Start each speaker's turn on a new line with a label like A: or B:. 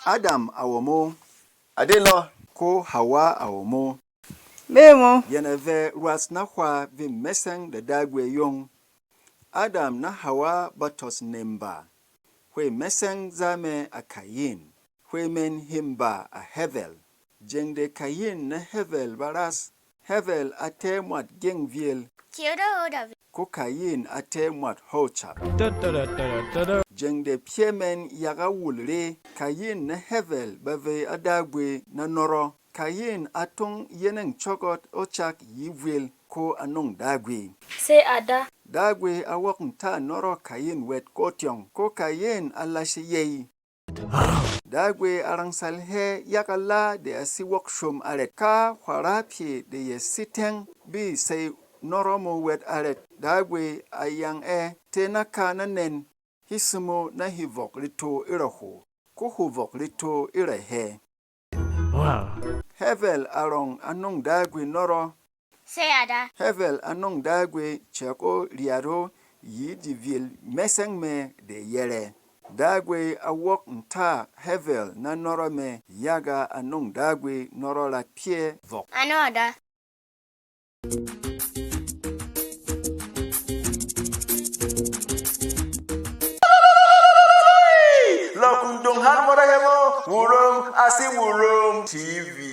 A: Adam awomo.
B: Adelo.
A: Ko Hawa awomo.
C: Memo.
A: Yeneve ruas na hwa vi meseng de dagwe yong. Adam na Hawa batos nemba. Hwe meseng zame a Kayin. Hwe men himba a Hevel. Jengde Kayin na Hevel baras. Hevel ate mwat gengviel. Ko Kayin ate mwat hochap. Jengde piemen yaga wulre. Kayin na Hevel bave adagwe na noro. Kayin atong yeneng chogot ochak yivwil ko anong dagwe.
D: Se ada.
A: Dagwe awak nta noro Kayin wet kotyong ko Kayin alashi yei. Dagwe arangsal he yakala de asi wakshum aret ka hwarapi de ye siteng bi say noromo wet aret. Dagwe ayang tenaka nanen hisimo na hivok lito iraho ko huvok lito irahe.
E: Wow.
A: Hevel arong anong dagwe noro.
D: Se ada.
A: Hevel anong dagwe cheko liaro yi divil meseng me de yere. Dagwe awok nta Hevel na noro me yaga anong dagwe noro la pie vok.
D: Ano ada.
B: Lokundong han morayemo. Wurum asi wurum TV.